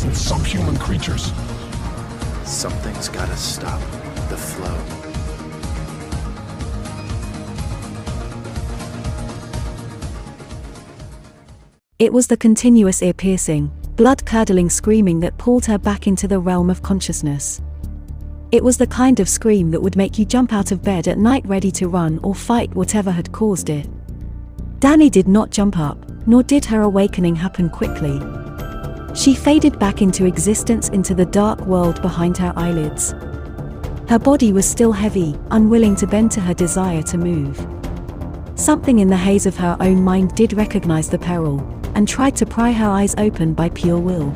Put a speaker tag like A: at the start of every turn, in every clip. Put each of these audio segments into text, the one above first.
A: and subhuman creatures.
B: Something's gotta stop the flow.
C: It was the continuous ear-piercing, blood-curdling screaming that pulled her back into the realm of consciousness. It was the kind of scream that would make you jump out of bed at night ready to run or fight whatever had caused it. Dani did not jump up, nor did her awakening happen quickly. She faded back into existence into the dark world behind her eyelids. Her body was still heavy, unwilling to bend to her desire to move. Something in the haze of her own mind did recognize the peril, and tried to pry her eyes open by pure will.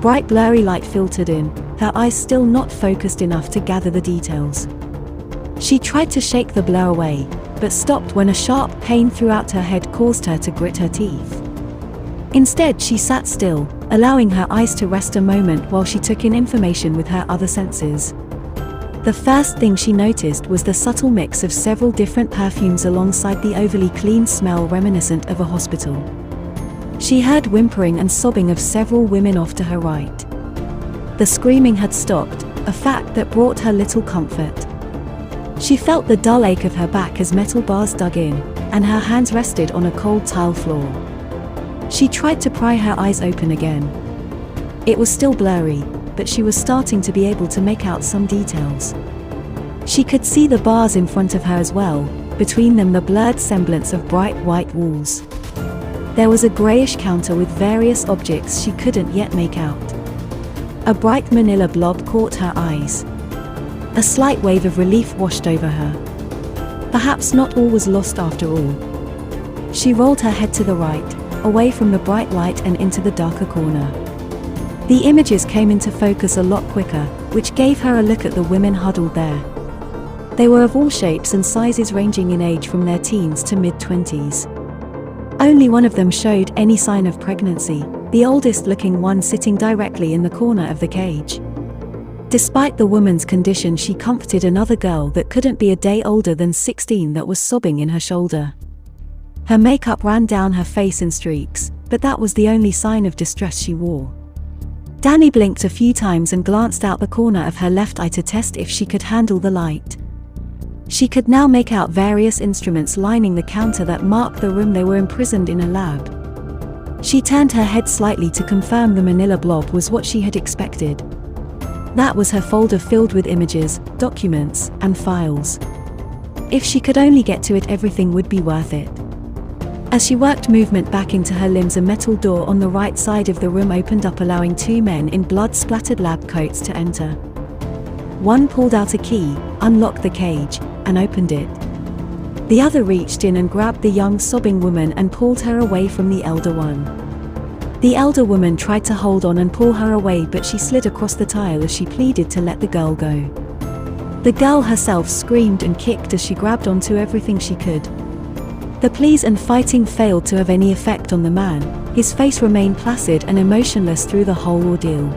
C: Bright blurry light filtered in, her eyes still not focused enough to gather the details. She tried to shake the blur away, but stopped when a sharp pain throughout her head caused her to grit her teeth. Instead, she sat still, allowing her eyes to rest a moment while she took in information with her other senses. The first thing she noticed was the subtle mix of several different perfumes alongside the overly clean smell reminiscent of a hospital. She heard whimpering and sobbing of several women off to her right. The screaming had stopped, a fact that brought her little comfort. She felt the dull ache of her back as metal bars dug in, and her hands rested on a cold tile floor. She tried to pry her eyes open again. It was still blurry, but she was starting to be able to make out some details. She could see the bars in front of her as well, between them the blurred semblance of bright white walls. There was a greyish counter with various objects she couldn't yet make out. A bright manila blob caught her eyes. A slight wave of relief washed over her. Perhaps not all was lost after all. She rolled her head to the right, away from the bright light and into the darker corner. The images came into focus a lot quicker, which gave her a look at the women huddled there. They were of all shapes and sizes ranging in age from their teens to mid-20s. Only one of them showed any sign of pregnancy, the oldest looking one sitting directly in the corner of the cage. Despite the woman's condition, she comforted another girl that couldn't be a day older than 16 that was sobbing in her shoulder. Her makeup ran down her face in streaks, but that was the only sign of distress she wore. Dani blinked a few times and glanced out the corner of her left eye to test if she could handle the light. She could now make out various instruments lining the counter that marked the room they were imprisoned in a lab. She turned her head slightly to confirm the manila blob was what she had expected. That was her folder filled with images, documents, and files. If she could only get to it, everything would be worth it. As she worked movement back into her limbs, a metal door on the right side of the room opened up, allowing two men in blood-splattered lab coats to enter. One pulled out a key, unlocked the cage, and opened it. The other reached in and grabbed the young sobbing woman and pulled her away from the elder one. The elder woman tried to hold on and pull her away, but she slid across the tile as she pleaded to let the girl go. The girl herself screamed and kicked as she grabbed onto everything she could. The pleas and fighting failed to have any effect on the man. His face remained placid and emotionless through the whole ordeal.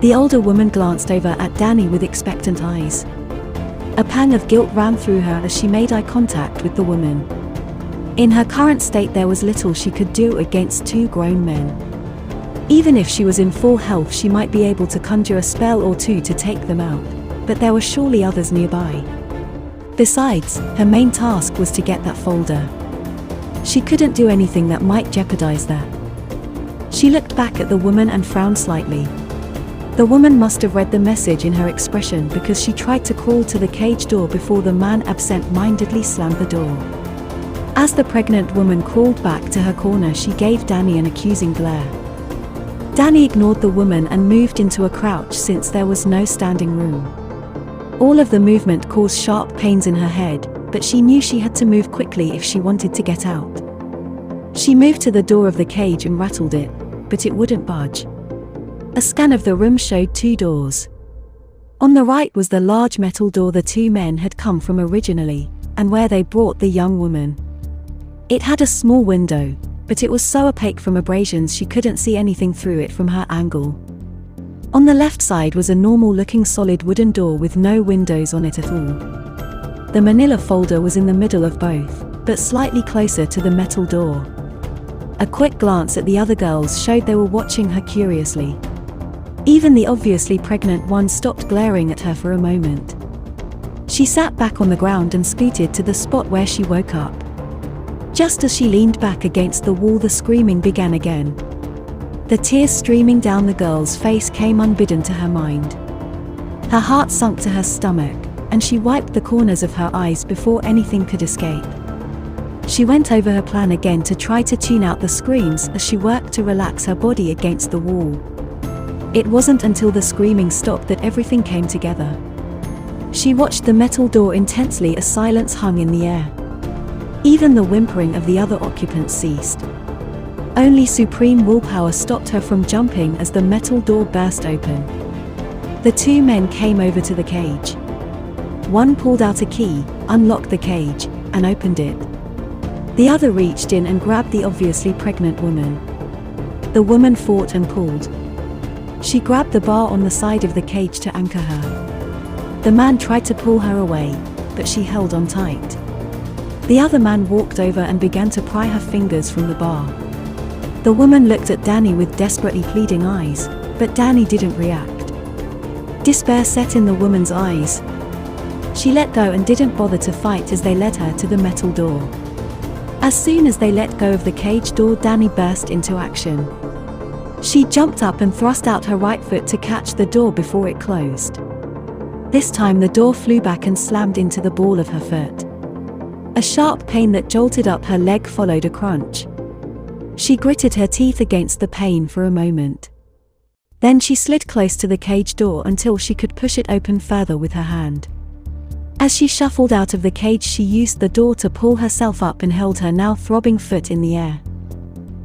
C: The older woman glanced over at Dani with expectant eyes. A pang of guilt ran through her as she made eye contact with the woman. In her current state, there was little she could do against two grown men. Even if she was in full health, she might be able to conjure a spell or two to take them out, but there were surely others nearby. Besides, her main task was to get that folder. She couldn't do anything that might jeopardize that. She looked back at the woman and frowned slightly. The woman must have read the message in her expression, because she tried to crawl to the cage door before the man absent-mindedly slammed the door. As the pregnant woman crawled back to her corner, she gave Dani an accusing glare. Dani ignored the woman and moved into a crouch since there was no standing room. All of the movement caused sharp pains in her head, but she knew she had to move quickly if she wanted to get out. She moved to the door of the cage and rattled it, but it wouldn't budge. A scan of the room showed two doors. On the right was the large metal door the two men had come from originally, and where they brought the young woman. It had a small window, but it was so opaque from abrasions she couldn't see anything through it from her angle. On the left side was a normal-looking solid wooden door with no windows on it at all. The manila folder was in the middle of both, but slightly closer to the metal door. A quick glance at the other girls showed they were watching her curiously. Even the obviously pregnant one stopped glaring at her for a moment. She sat back on the ground and scooted to the spot where she woke up. Just as she leaned back against the wall, the screaming began again. The tears streaming down the girl's face came unbidden to her mind. Her heart sunk to her stomach, and she wiped the corners of her eyes before anything could escape. She went over her plan again to try to tune out the screams as she worked to relax her body against the wall. It wasn't until the screaming stopped that everything came together. She watched the metal door intensely as silence hung in the air. Even the whimpering of the other occupants ceased. Only supreme willpower stopped her from jumping as the metal door burst open. The two men came over to the cage. One pulled out a key, unlocked the cage, and opened it. The other reached in and grabbed the obviously pregnant woman. The woman fought and pulled. She grabbed the bar on the side of the cage to anchor her. The man tried to pull her away, but she held on tight. The other man walked over and began to pry her fingers from the bar. The woman looked at Danny with desperately pleading eyes, but Danny didn't react. Despair set in the woman's eyes. She let go and didn't bother to fight as they led her to the metal door. As soon as they let go of the cage door, Danny burst into action. She jumped up and thrust out her right foot to catch the door before it closed. This time the door flew back and slammed into the ball of her foot. A sharp pain that jolted up her leg followed a crunch. She gritted her teeth against the pain for a moment. Then she slid close to the cage door until she could push it open further with her hand. As she shuffled out of the cage, she used the door to pull herself up and held her now throbbing foot in the air.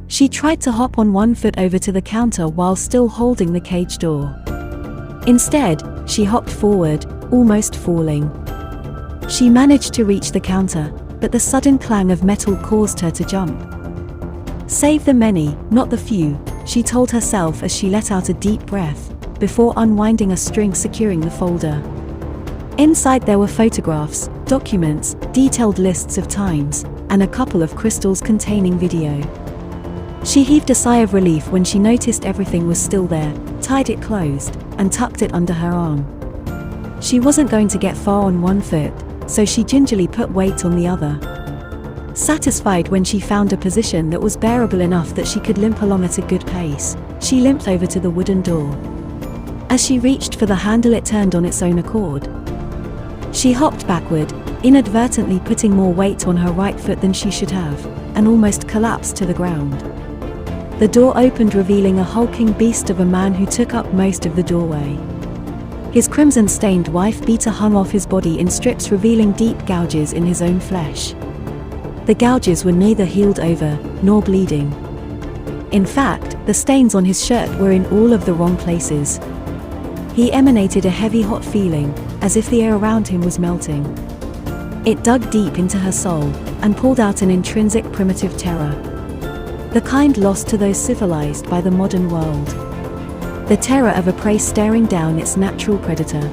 C: She tried to hop on one foot over to the counter while still holding the cage door. Instead, she hopped forward, almost falling. She managed to reach the counter, but the sudden clang of metal caused her to jump. Save the many, not the few, she told herself as she let out a deep breath, before unwinding a string securing the folder. Inside there were photographs, documents, detailed lists of times, and a couple of crystals containing video. She heaved a sigh of relief when she noticed everything was still there, tied it closed, and tucked it under her arm. She wasn't going to get far on one foot, so she gingerly put weight on the other. Satisfied when she found a position that was bearable enough that she could limp along at a good pace, she limped over to the wooden door. As she reached for the handle, it turned on its own accord. She hopped backward, inadvertently putting more weight on her right foot than she should have, and almost collapsed to the ground. The door opened, revealing a hulking beast of a man who took up most of the doorway. His crimson-stained wife-beater hung off his body in strips, revealing deep gouges in his own flesh. The gouges were neither healed over, nor bleeding. In fact, the stains on his shirt were in all of the wrong places. He emanated a heavy hot feeling, as if the air around him was melting. It dug deep into her soul, and pulled out an intrinsic primitive terror. The kind lost to those civilized by the modern world. The terror of a prey staring down its natural predator.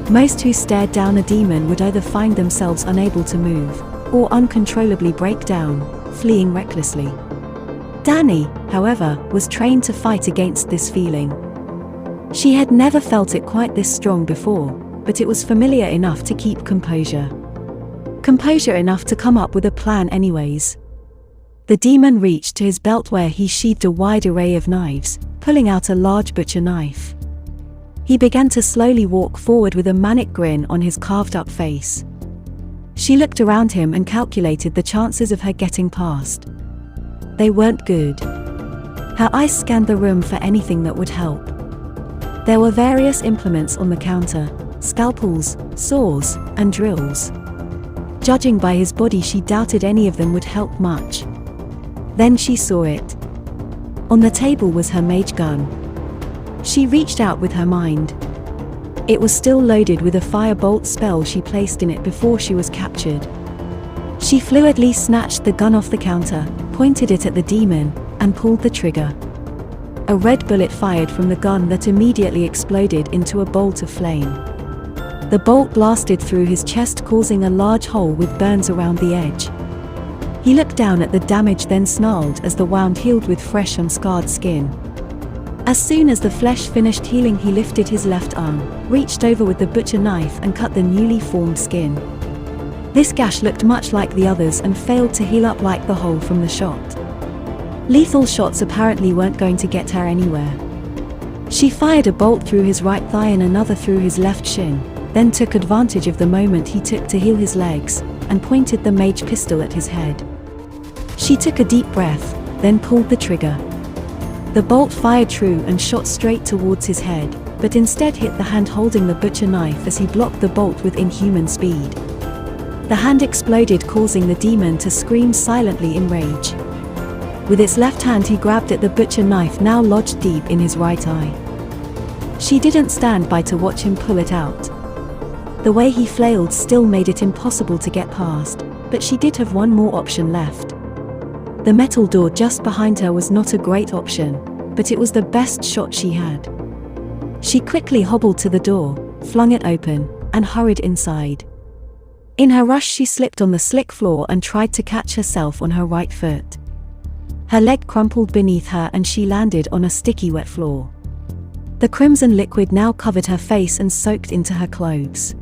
C: Most who stared down a demon would either find themselves unable to move, or uncontrollably break down, fleeing recklessly. Danny, however, was trained to fight against this feeling. She had never felt it quite this strong before, but it was familiar enough to keep composure. Composure enough to come up with a plan anyways. The demon reached to his belt where he sheathed a wide array of knives, pulling out a large butcher knife. He began to slowly walk forward with a manic grin on his carved-up face. She looked around him and calculated the chances of her getting past. They weren't good. Her eyes scanned the room for anything that would help. There were various implements on the counter, scalpels, saws, and drills. Judging by his body, she doubted any of them would help much. Then she saw it. On the table was her mage gun. She reached out with her mind. It was still loaded with a firebolt spell she placed in it before she was captured. She fluidly snatched the gun off the counter, pointed it at the demon, and pulled the trigger. A red bullet fired from the gun that immediately exploded into a bolt of flame. The bolt blasted through his chest, causing a large hole with burns around the edge. He looked down at the damage, then snarled as the wound healed with fresh unscarred skin. As soon as the flesh finished healing, he lifted his left arm, reached over with the butcher knife and cut the newly formed skin. This gash looked much like the others and failed to heal up like the hole from the shot. Lethal shots apparently weren't going to get her anywhere. She fired a bolt through his right thigh and another through his left shin, then took advantage of the moment he took to heal his legs, and pointed the mage pistol at his head. She took a deep breath, then pulled the trigger. The bolt fired true and shot straight towards his head, but instead hit the hand holding the butcher knife as he blocked the bolt with inhuman speed. The hand exploded, causing the demon to scream silently in rage. With its left hand he grabbed at the butcher knife, now lodged deep in his right eye. She didn't stand by to watch him pull it out. The way he flailed still made it impossible to get past, but she did have one more option left. The metal door just behind her was not a great option, but it was the best shot she had. She quickly hobbled to the door, flung it open, and hurried inside. In her rush she slipped on the slick floor and tried to catch herself on her right foot. Her leg crumpled beneath her and she landed on a sticky wet floor. The crimson liquid now covered her face and soaked into her clothes.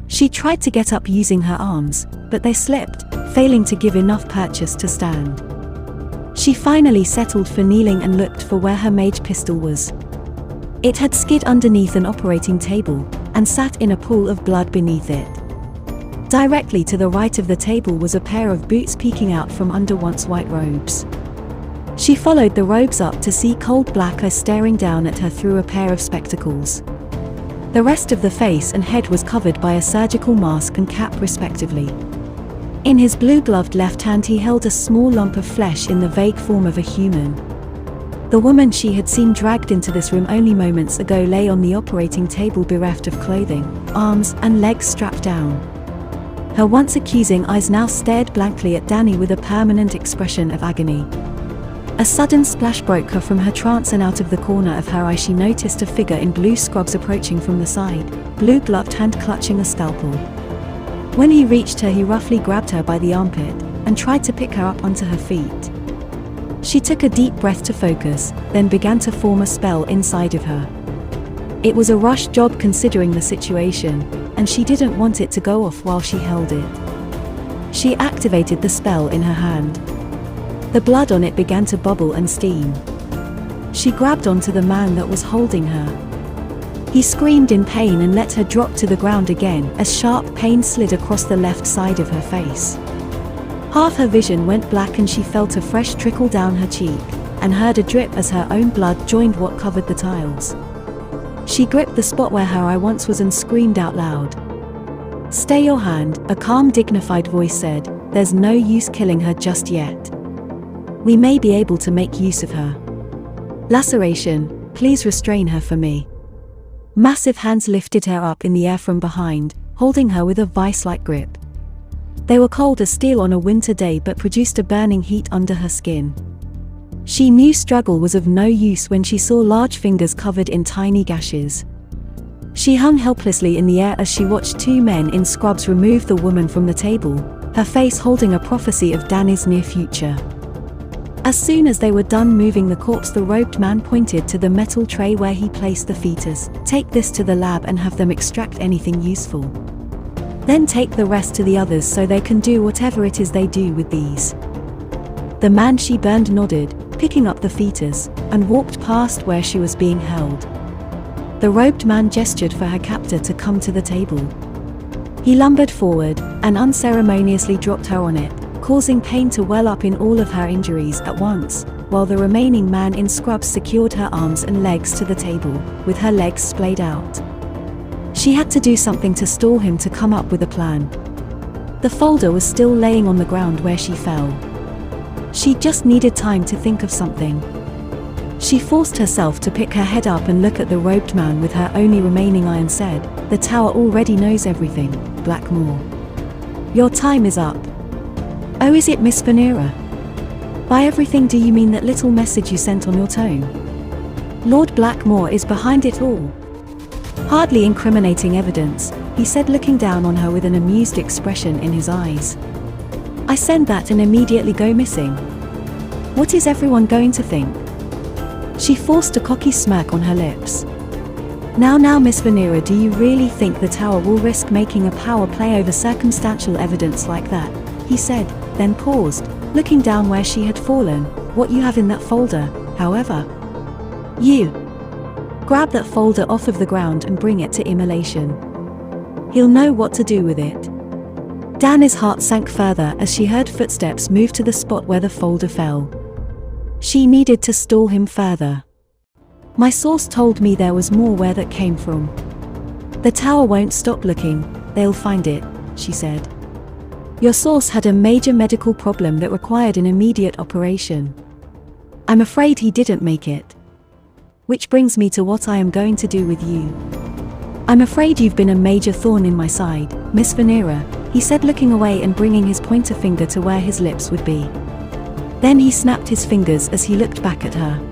C: She tried to get up using her arms, but they slipped, failing to give enough purchase to stand. She finally settled for kneeling and looked for where her mage pistol was. It had skid underneath an operating table, and sat in a pool of blood beneath it. Directly to the right of the table was a pair of boots peeking out from under once white robes. She followed the robes up to see cold black eyes staring down at her through a pair of spectacles. The rest of the face and head was covered by a surgical mask and cap respectively. In his blue-gloved left hand he held a small lump of flesh in the vague form of a human. The woman she had seen dragged into this room only moments ago lay on the operating table bereft of clothing, arms and legs strapped down. Her once accusing eyes now stared blankly at Danny with a permanent expression of agony. A sudden splash broke her from her trance, and out of the corner of her eye she noticed a figure in blue scrubs approaching from the side, blue-gloved hand clutching a scalpel. When he reached her he roughly grabbed her by the armpit, and tried to pick her up onto her feet. She took a deep breath to focus, then began to form a spell inside of her. It was a rush job considering the situation, and she didn't want it to go off while she held it. She activated the spell in her hand. The blood on it began to bubble and steam. She grabbed onto the man that was holding her. He screamed in pain and let her drop to the ground again as sharp pain slid across the left side of her face. Half her vision went black and she felt a fresh trickle down her cheek, and heard a drip as her own blood joined what covered the tiles. She gripped the spot where her eye once was and screamed out loud. "Stay your hand," a calm, dignified voice said. "There's no use killing her just yet. We may be able to make use of her. Laceration, please restrain her for me." Massive hands lifted her up in the air from behind, holding her with a vice-like grip. They were cold as steel on a winter day but produced a burning heat under her skin. She knew struggle was of no use when she saw large fingers covered in tiny gashes. She hung helplessly in the air as she watched two men in scrubs remove the woman from the table, her face holding a prophecy of Danny's near future. As soon as they were done moving the corpse, the robed man pointed to the metal tray where he placed the fetus. "Take this to the lab and have them extract anything useful. Then take the rest to the others so they can do whatever it is they do with these." The man she burned nodded, picking up the fetus, and walked past where she was being held. The robed man gestured for her captor to come to the table. He lumbered forward, and unceremoniously dropped her on it, causing pain to well up in all of her injuries at once, while the remaining man in scrubs secured her arms and legs to the table, with her legs splayed out. She had to do something to stall him to come up with a plan. The folder was still laying on the ground where she fell. She just needed time to think of something. She forced herself to pick her head up and look at the robed man with her only remaining eye and said, "The tower already knows everything, Blackmore. Your time is up." "Oh, is it, Miss Vanera? By everything do you mean that little message you sent on your tone? Lord Blackmore is behind it all." "Hardly incriminating evidence," he said, looking down on her with an amused expression in his eyes. I send that and immediately go missing. What is everyone going to think? She forced a cocky smirk on her lips. Now Miss Vanera, do you really think the tower will risk making a power play over circumstantial evidence like that? He said, then paused, looking down where she had fallen. What you have in that folder, however? You. Grab that folder off of the ground and bring it to immolation. He'll know what to do with it. Danny's heart sank further as she heard footsteps move to the spot where the folder fell. She needed to stall him further. My source told me there was more where that came from. The tower won't stop looking, they'll find it, she said. Your source had a major medical problem that required an immediate operation. I'm afraid he didn't make it. Which brings me to what I am going to do with you. I'm afraid you've been a major thorn in my side, Miss Vanera, he said, looking away and bringing his pointer finger to where his lips would be. Then he snapped his fingers as he looked back at her.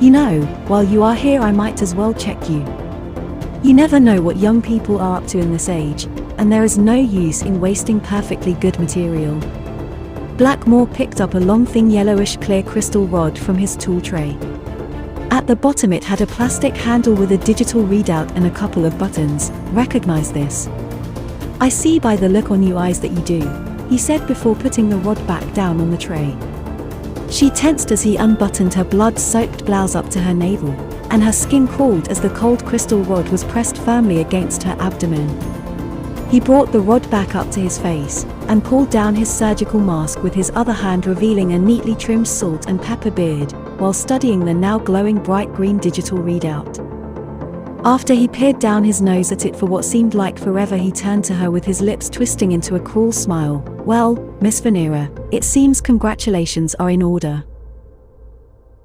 C: You know, while you are here I might as well check you. You never know what young people are up to in this age, and there is no use in wasting perfectly good material. Blackmore picked up a long thin yellowish clear crystal rod from his tool tray. At the bottom it had a plastic handle with a digital readout and a couple of buttons. Recognize this? I see by the look on your eyes that you do, he said before putting the rod back down on the tray. She tensed as he unbuttoned her blood-soaked blouse up to her navel, and her skin crawled as the cold crystal rod was pressed firmly against her abdomen. He brought the rod back up to his face, and pulled down his surgical mask with his other hand, revealing a neatly trimmed salt and pepper beard, while studying the now glowing bright green digital readout. After he peered down his nose at it for what seemed like forever, he turned to her with his lips twisting into a cruel smile. Well, Miss Vanera, it seems congratulations are in order.